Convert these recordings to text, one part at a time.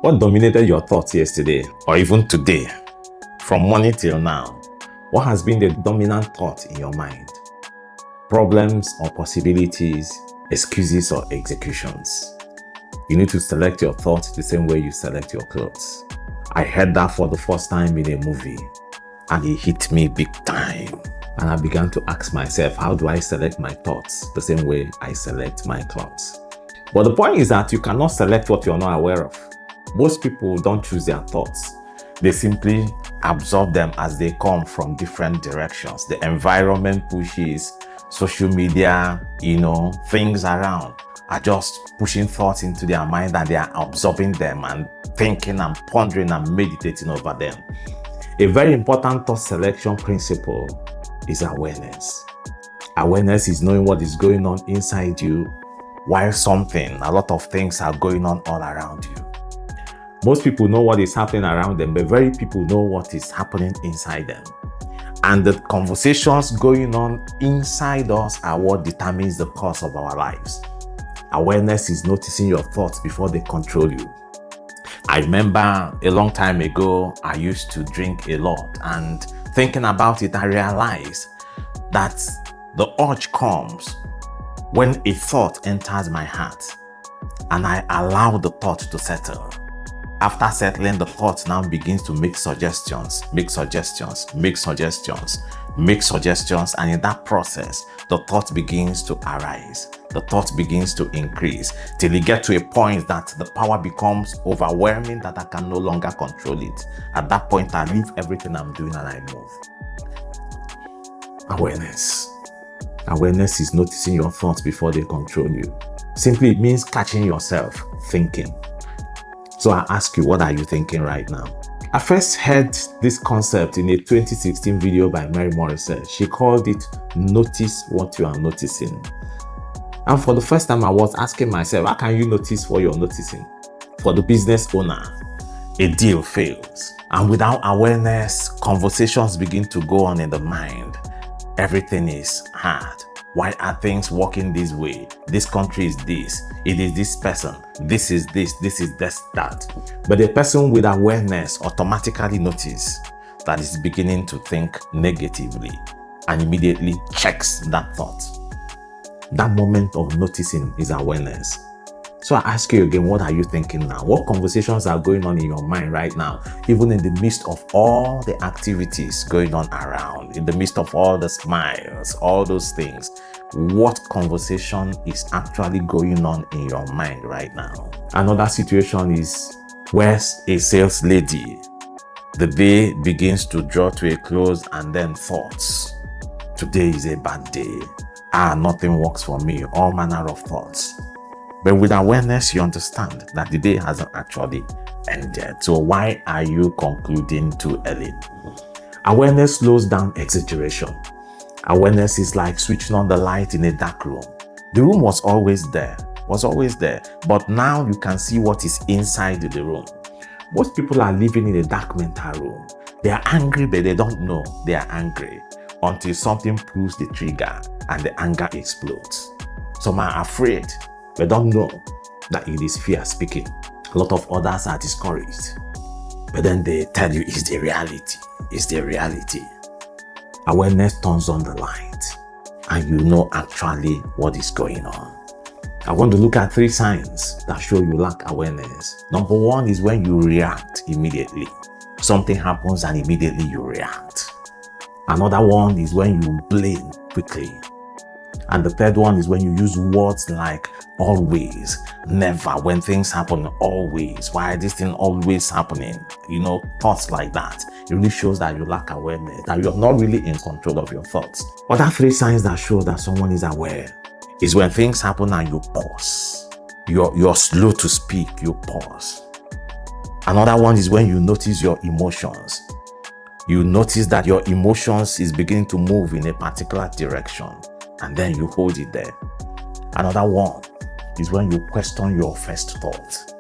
What dominated your thoughts yesterday or even today? From morning till now, what has been the dominant thought in your mind? Problems or possibilities, excuses or executions? You need to select your thoughts the same way you select your clothes. I heard that for the first time in a movie and it hit me big time. And I began to ask myself, how do I select my thoughts the same way I select my clothes? But the point is that you cannot select what you're not aware of. Most people don't choose their thoughts. They simply absorb them as they come from different directions. The environment pushes, social media, things around are just pushing thoughts into their mind and they are absorbing them and thinking and pondering and meditating over them. A very important thought selection principle is awareness. Awareness is knowing what is going on inside you while a lot of things are going on all around you. Most people know what is happening around them, but very people know what is happening inside them. And the conversations going on inside us are what determines the course of our lives. Awareness is noticing your thoughts before they control you. I remember a long time ago, I used to drink a lot, and thinking about it, I realized that the urge comes when a thought enters my heart and I allow the thought to settle. After settling, the thought now begins to make suggestions, and in that process, the thought begins to arise. The thought begins to increase till it gets to a point that the power becomes overwhelming that I can no longer control it. At that point, I leave everything I'm doing and I move. Awareness. Awareness is noticing your thoughts before they control you. Simply, it means catching yourself thinking. So I ask you, what are you thinking right now? I first heard this concept in a 2016 video by Mary Morrison. She called it Notice What You Are Noticing. And for the first time, I was asking myself, how can you notice what you're noticing? For the business owner, a deal fails. And without awareness, conversations begin to go on in the mind. Everything is hard. Why are things working this way? This country is this. It is this person. This is this. This is that. But a person with awareness automatically notices that is beginning to think negatively and immediately checks that thought. That moment of noticing is awareness. So I ask you again, what are you thinking now? What conversations are going on in your mind right now? Even in the midst of all the activities going on around, in the midst of all the smiles, all those things, what conversation is actually going on in your mind right now? Another situation is where a sales lady, the day begins to draw to a close and then thoughts. Today is a bad day. Nothing works for me. All manner of thoughts. But with awareness, you understand that the day hasn't actually ended. So why are you concluding too early? Awareness slows down exaggeration. Awareness is like switching on the light in a dark room. The room was always there, but now you can see what is inside the room. Most people are living in a dark mental room. They are angry, but they don't know they are angry until something pulls the trigger and the anger explodes. Some are afraid, but don't know that it is fear speaking. A lot of others are discouraged, but then they tell you it's the reality. Awareness turns on the light and you know actually what is going on. I want to look at 3 signs that show you lack awareness. Number 1 is when you react immediately. Something happens and immediately you react. Another one is when you blame quickly. And the third one is when you use words like always, never, when things happen, always, why is this thing always happening? Thoughts like that. It really shows that you lack awareness, that you're not really in control of your thoughts. Other 3 signs that show that someone is aware is when things happen and you pause. You're slow to speak, you pause. Another one is when you notice your emotions. You notice that your emotions is beginning to move in a particular direction, and then you hold it there. Another one is when you question your first thought.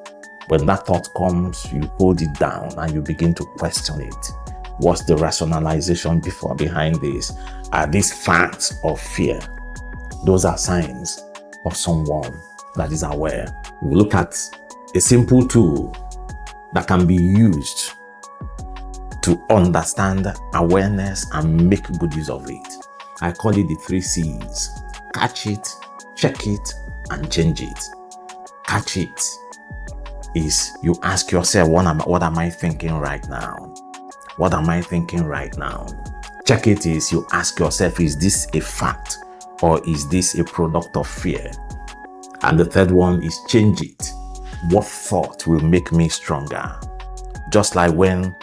When that thought comes, you hold it down and you begin to question it. What's the rationalization behind this? Are these facts of fear? Those are signs of someone that is aware. We look at a simple tool that can be used to understand awareness and make good use of it. I call it the 3 C's. Catch it, check it, and change it. Catch it is you ask yourself, what am I thinking right now? What am I thinking right now? Check it is you ask yourself, is this a fact or is this a product of fear? And the third one is change it. What thought will make me stronger? Just like when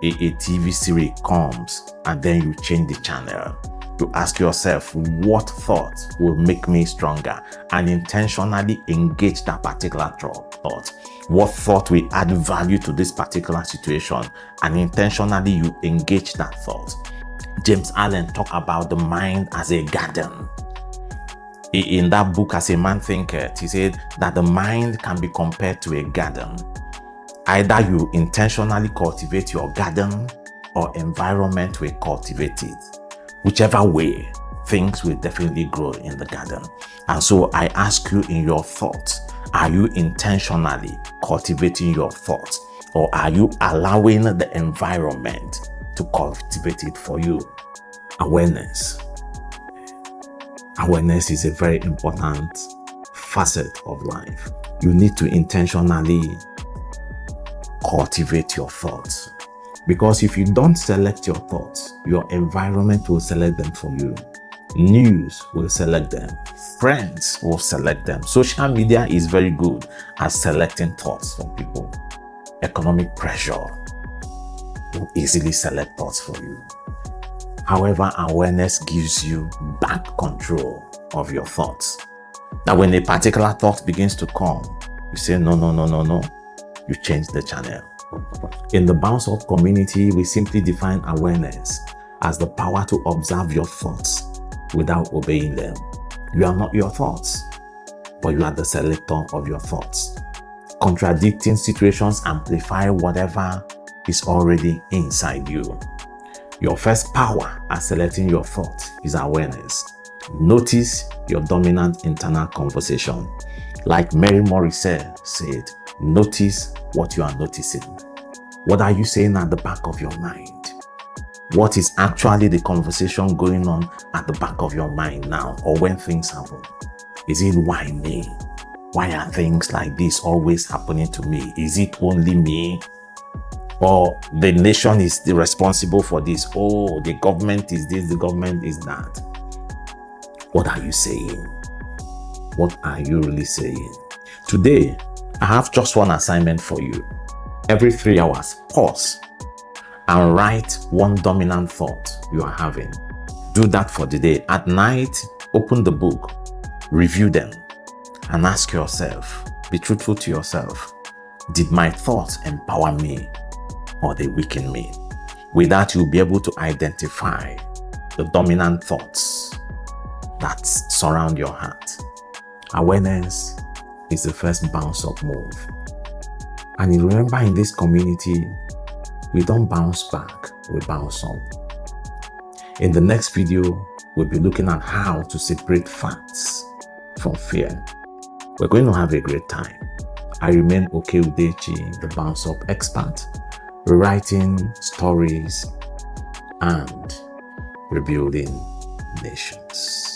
a TV series comes and then you change the channel, you ask yourself, what thought will make me stronger? And intentionally engage that particular thought. What thought will add value to this particular situation? And intentionally you engage that thought. James Allen talked about the mind as a garden. In that book, As a Man Thinketh, he said that the mind can be compared to a garden. Either you intentionally cultivate your garden or environment will cultivate it. Whichever way, things will definitely grow in the garden. And so I ask you, in your thoughts, are you intentionally cultivating your thoughts, or are you allowing the environment to cultivate it for you? Awareness. Awareness is a very important facet of life. You need to intentionally cultivate your thoughts, because if you don't select your thoughts, your environment will select them for you. News will select them. Friends will select them. Social media is very good at selecting thoughts from people. Economic pressure will easily select thoughts for you. However, awareness gives you back control of your thoughts. Now, when a particular thought begins to come, you say, no. You change the channel. In the Bounce Up community, we simply define awareness as the power to observe your thoughts without obeying them. You are not your thoughts, but you are the selector of your thoughts. Contradicting situations amplify whatever is already inside you. Your first power at selecting your thoughts is awareness. Notice your dominant internal conversation. Like Mary Morrissey said, notice what you are noticing. What are you saying at the back of your mind? What is actually the conversation going on at the back of your mind now, or when things happen? Is it why me? Why are things like this always happening to me? Is it only me? Or the nation is responsible for this? Oh, the government is this, the government is that. What are you saying? What are you really saying? Today, I have just one assignment for you. Every 3 hours, pause and write one dominant thought you are having. Do that for the day. At night, open the book, review them, and ask yourself, be truthful to yourself. Did my thoughts empower me or they weaken me? With that, you'll be able to identify the dominant thoughts that surround your heart. Awareness is the first bounce up move. And you remember, in this community, we don't bounce back, we bounce up. In the next video, we'll be looking at how to separate facts from fear. We're going to have a great time. I remain Okey Udeichi, the bounce up expert, rewriting stories and rebuilding nations.